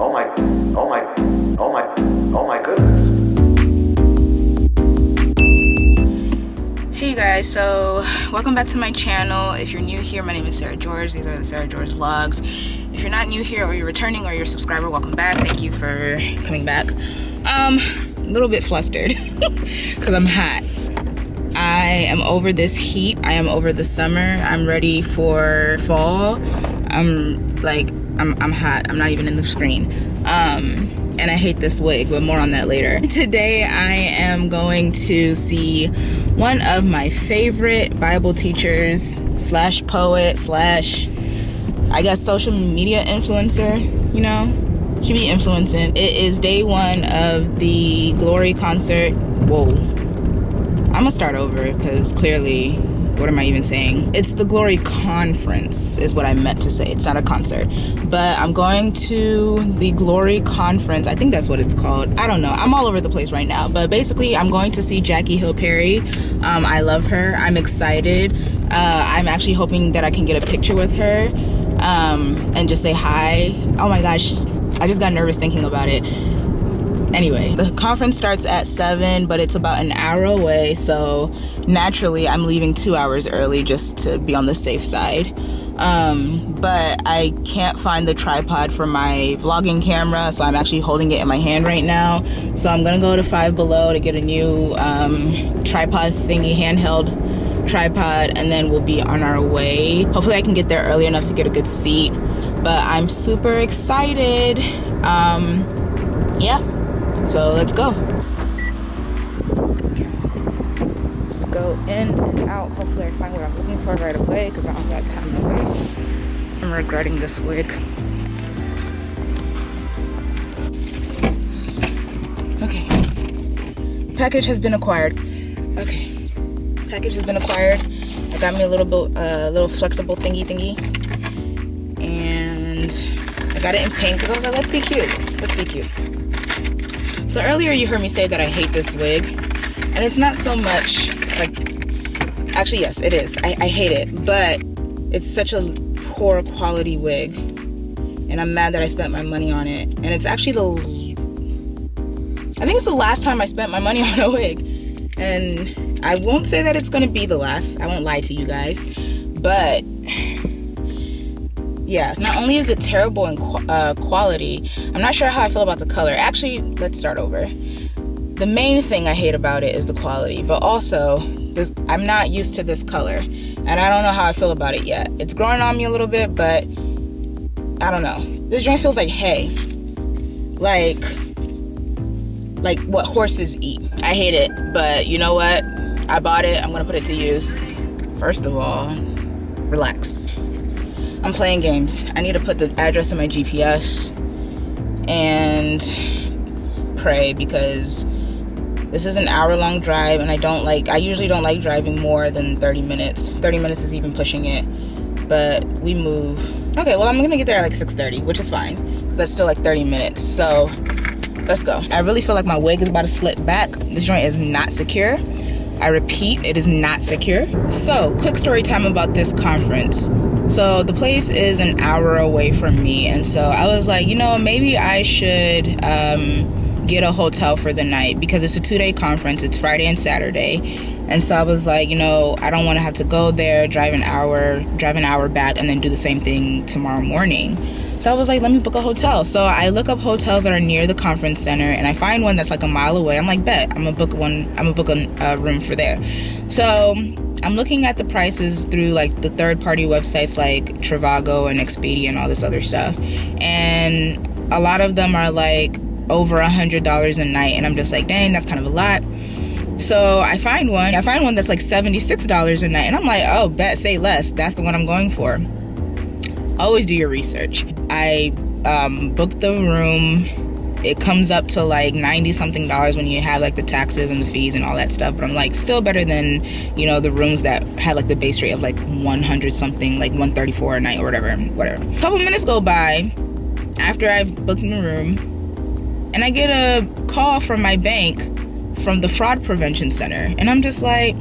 Oh my, oh my, oh my, oh my goodness. Hey you guys, so welcome back to my channel. If you're new here, my name is Sarah George. These are the Sarah George vlogs. If you're not new here or you're returning or you're a subscriber, welcome back. Thank you for coming back. A little bit flustered because I'm hot. I am over this heat. I am over the summer. I'm ready for fall. I'm hot. I'm not even in the screen. And I hate this wig, but more on that later. Today I am going to see one of my favorite Bible teachers slash poet slash, I guess, social media influencer, you know? She be influencing. It is day one of the Glory concert. Whoa. I'm gonna start over because clearly, what am I even saying? It's the Glory conference is what I meant to say. It's not a concert. But I'm going to the Glory conference. I think that's what it's called. I don't know. I'm all over the place right now. But basically, I'm going to see Jackie Hill Perry. I love her. I'm excited. I'm actually hoping that I can get a picture with her and just say hi. Oh my gosh. I just got nervous thinking about it. Anyway, the conference starts at 7, but it's about an hour away, so naturally I'm leaving 2 hours early just to be on the safe side. But I can't find the tripod for my vlogging camera, so I'm actually holding it in my hand right now. So I'm gonna go to Five Below to get a new tripod thingy, handheld tripod, and then we'll be on our way. Hopefully I can get there early enough to get a good seat, but I'm super excited. Yeah. So let's go. Let's go in and out. Hopefully I find what I'm looking for right away because I don't got time to waste. I'm regretting this wig. Okay. Package has been acquired. Okay. Package has been acquired. I got me a little flexible thingy. And I got it in pink because I was like, let's be cute. Let's be cute. So earlier you heard me say that I hate this wig, and it's not so much like, actually yes it is, I hate it, but it's such a poor quality wig, and I'm mad that I spent my money on it. And it's actually I think it's the last time I spent my money on a wig, and I won't say that it's gonna be the last, I won't lie to you guys, but yeah, not only is it terrible in quality, I'm not sure how I feel about the color. Actually, let's start over. The main thing I hate about it is the quality, but also I'm not used to this color, and I don't know how I feel about it yet. It's growing on me a little bit, but I don't know. This joint feels like hay, like what horses eat. I hate it, but you know what? I bought it. I'm gonna put it to use. First of all, relax. I'm playing games. I need to put the address in my GPS and pray, because this is an hour-long drive, and I usually don't like driving more than 30 minutes. 30 minutes is even pushing it, but we move. Okay, well, I'm gonna get there at like 6:30, which is fine, because that's still like 30 minutes, so let's go. I really feel like my wig is about to slip back. This joint is not secure. I repeat, it is not secure. So, quick story time about this conference. So the place is an hour away from me, and so I was like, you know, maybe I should get a hotel for the night, because it's a 2-day conference. It's Friday and Saturday, and so I was like, you know, I don't want to have to go there, drive an hour back, and then do the same thing tomorrow morning. So I was like, let me book a hotel. So I look up hotels that are near the conference center, and I find one that's like a mile away. I'm like, bet, I'm gonna book a room for there. So I'm looking at the prices through like the third-party websites like Trivago and Expedia and all this other stuff, and a lot of them are like over $100 a night, and I'm just like, dang, that's kind of a lot. So I find one that's like $76 a night, and I'm like, oh, bet, say less. That's the one I'm going for. Always do your research. I booked the room. It comes up to like $90 something when you have like the taxes and the fees and all that stuff, but I'm like, still better than, you know, the rooms that had like the base rate of like 100 something, like 134 a night or whatever. A couple minutes go by after I've booked my room, and I get a call from my bank from the fraud prevention center, and I'm just like,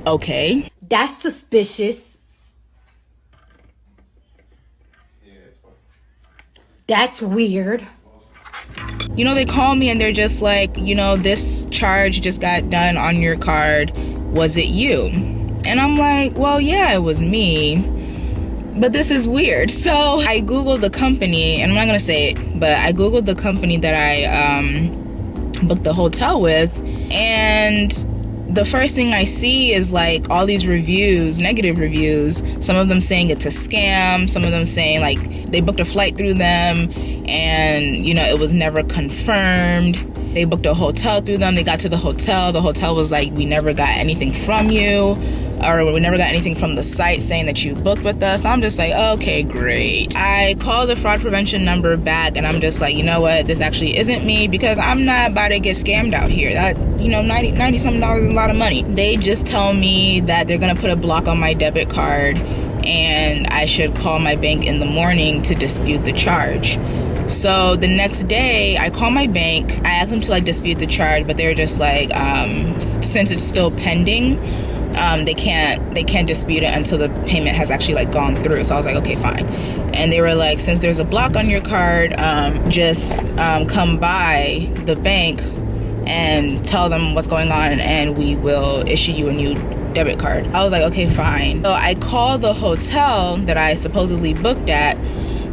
okay, that's suspicious. That's weird. You know, they call me and they're just like, you know, this charge just got done on your card. Was it you? And I'm like, well, yeah, it was me. But this is weird. So I Googled the company, and I'm not gonna say it, but I Googled the company that I booked the hotel with, and the first thing I see is like all these reviews, negative reviews, some of them saying it's a scam, some of them saying like they booked a flight through them and, you know, it was never confirmed. They booked a hotel through them. They got to the hotel was like, we never got anything from you, or we never got anything from the site saying that you booked with us. So I'm just like, okay, great. I called the fraud prevention number back and I'm just like, you know what, this actually isn't me, because I'm not about to get scammed out here. That, you know, 90 something dollars is a lot of money. They just tell me that they're gonna put a block on my debit card and I should call my bank in the morning to dispute the charge. So the next day I call my bank, I asked them to like dispute the charge, but they were just like, since it's still pending, they can't dispute it until the payment has actually like gone through. So I was like, okay, fine. And they were like, since there's a block on your card, just come by the bank and tell them what's going on and we will issue you a new debit card. I was like, okay, fine. So I called the hotel that I supposedly booked at,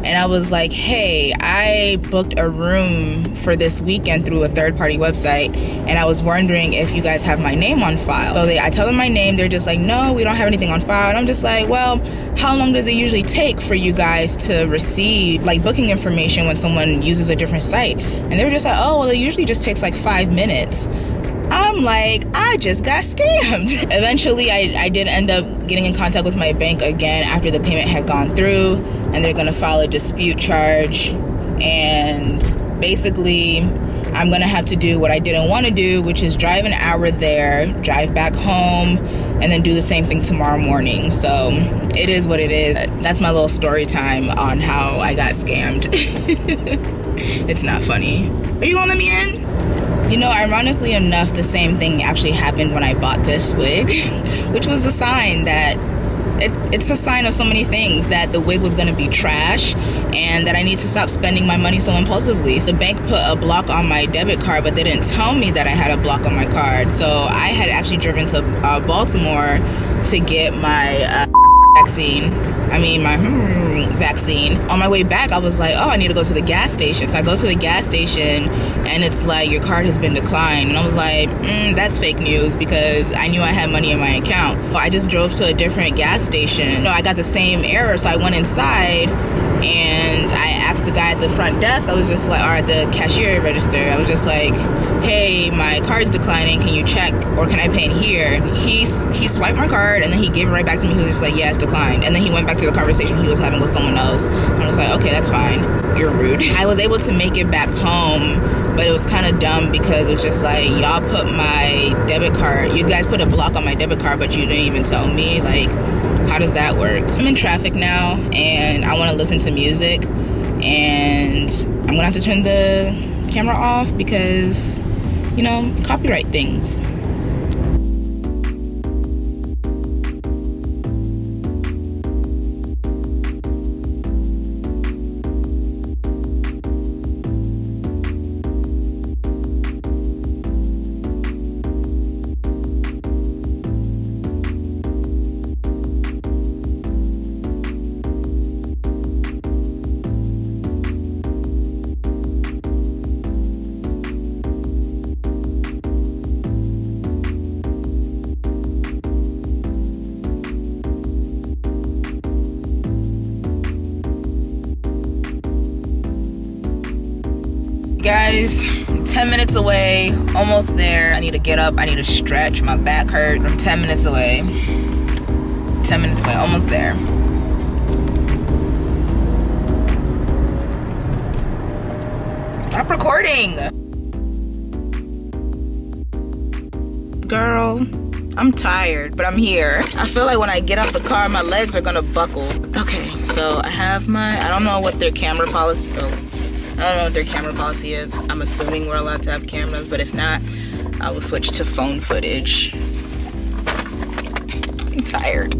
and I was like, hey, I booked a room for this weekend through a third-party website, and I was wondering if you guys have my name on file. So I tell them my name, they're just like, no, we don't have anything on file. And I'm just like, well, how long does it usually take for you guys to receive like booking information when someone uses a different site? And they were just like, oh, well, it usually just takes like 5 minutes. I'm like, I just got scammed. Eventually, I did end up getting in contact with my bank again after the payment had gone through, and they're gonna file a dispute charge. And basically, I'm gonna have to do what I didn't want to do, which is drive an hour there, drive back home, and then do the same thing tomorrow morning. So it is what it is. That's my little story time on how I got scammed. It's not funny. Are you gonna let me in? You know, ironically enough, the same thing actually happened when I bought this wig, which was a sign that it's a sign of so many things, that the wig was going to be trash and that I need to stop spending my money so impulsively. So the bank put a block on my debit card, but they didn't tell me that I had a block on my card. So I had actually driven to Baltimore to get my vaccine. On my way back, I was like, oh, I need to go to the gas station. So I go to the gas station and it's like, your card has been declined. And I was like, that's fake news, because I knew I had money in my account. So I just drove to a different gas station. No, I got the same error. So I went inside and I asked the guy at the front desk, I was just like, or at the cashier register, I was just like, hey, my card's declining, can you check, or can I pay in here? He swiped my card and then he gave it right back to me. He was just like, yeah, it's declined. And then he went back to the conversation he was having with someone else. And I was like, okay, that's fine, you're rude. I was able to make it back home, but it was kind of dumb because it was just like, y'all put my debit card, you guys put a block on my debit card, but you didn't even tell me. Like, how does that work? I'm in traffic now and I want to listen to music, and I'm gonna have to turn the camera off because, you know, copyright things. Guys, 10 minutes away, almost there. I need to get up, I need to stretch, my back hurt. I'm 10 minutes away. 10 minutes away, almost there. Stop recording! Girl, I'm tired, but I'm here. I feel like when I get out the car, my legs are gonna buckle. Okay, so I have I don't know what their camera policy, I don't know what their camera policy is. I'm assuming we're allowed to have cameras, but if not, I will switch to phone footage. I'm tired.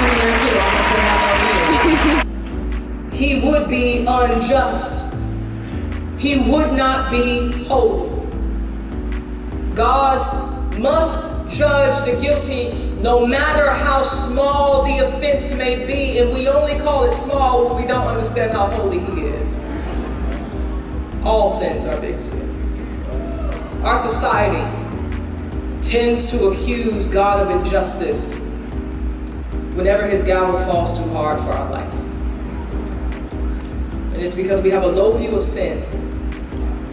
in there too. I'm gonna say that on here. He would be unjust. He would not be holy. God must judge the guilty no matter how small the offense may be, and we only call it small when we don't understand how holy He is. All sins are big sins. Our society tends to accuse God of injustice whenever His gavel falls too hard for our liking. And it's because we have a low view of sin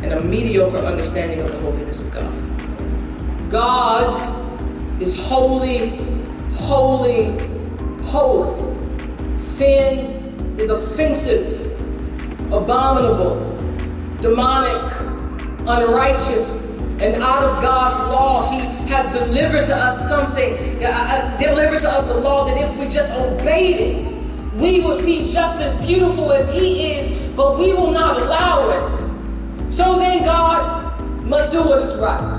and a mediocre understanding of the holiness of God. God is holy, holy, holy. Sin is offensive, abominable, demonic, unrighteous, and out of God's law. He has delivered to us something, delivered to us a law that if we just obeyed it, we would be just as beautiful as He is, but we will not allow it. So then God must do what is right.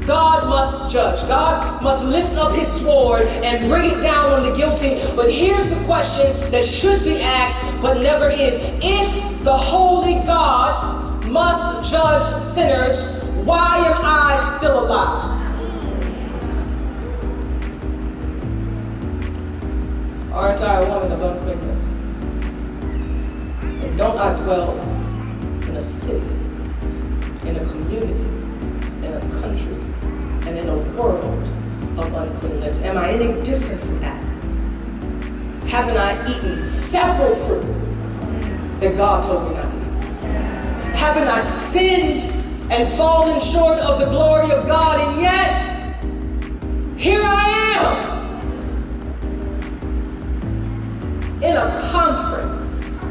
God must judge. God must lift up His sword and bring it down on the guilty. But here's the question that should be asked but never is. If the holy God must judge sinners, why am I still alive? Aren't I a woman of uncleanness? And don't I dwell in a city, in a community, in a country, and in a world of unclean lips? Am I any different from that? Haven't I eaten several fruit that God told me not to eat? Haven't I sinned and fallen short of the glory of God? And yet, here I am in a conference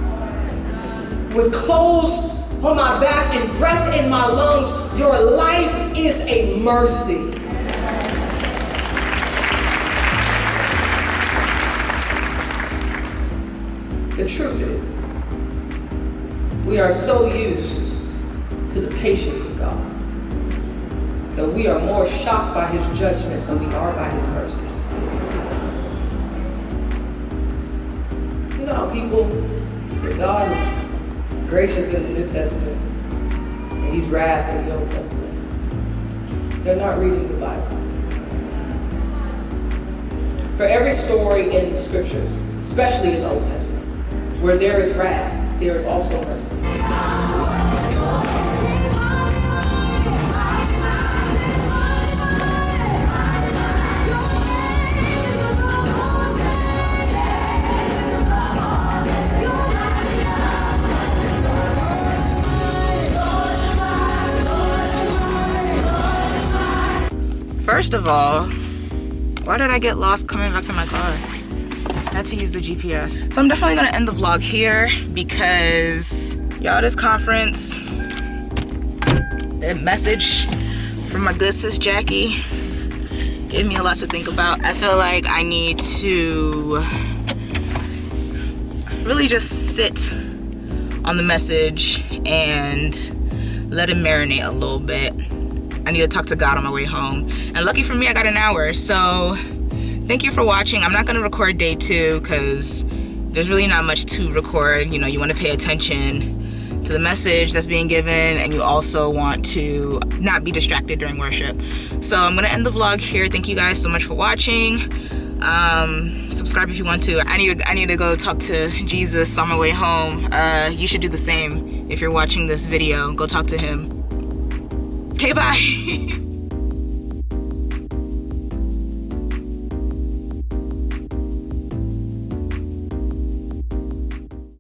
with clothes on my back and breath in my lungs. Your life is a mercy. The truth is, we are so used to the patience of God that we are more shocked by His judgments than we are by His mercy. You know how people say God is gracious in the New Testament and He's wrath in the Old Testament? They're not reading the Bible. For every story in the Scriptures, especially in the Old Testament, where there is wrath, there is also mercy. First of all, why did I get lost coming back to my car? I had to use the GPS. So I'm definitely gonna end the vlog here because y'all, this conference, the message from my good sis Jackie gave me a lot to think about. I feel like I need to really just sit on the message and let it marinate a little bit. I need to talk to God on my way home. And lucky for me, I got an hour. So thank you for watching. I'm not gonna record day 2 because there's really not much to record. You know, you wanna pay attention to the message that's being given, and you also want to not be distracted during worship. So I'm gonna end the vlog here. Thank you guys so much for watching. Subscribe if you want to. I need to go talk to Jesus on my way home. You should do the same. If you're watching this video, go talk to Him. Okay, bye.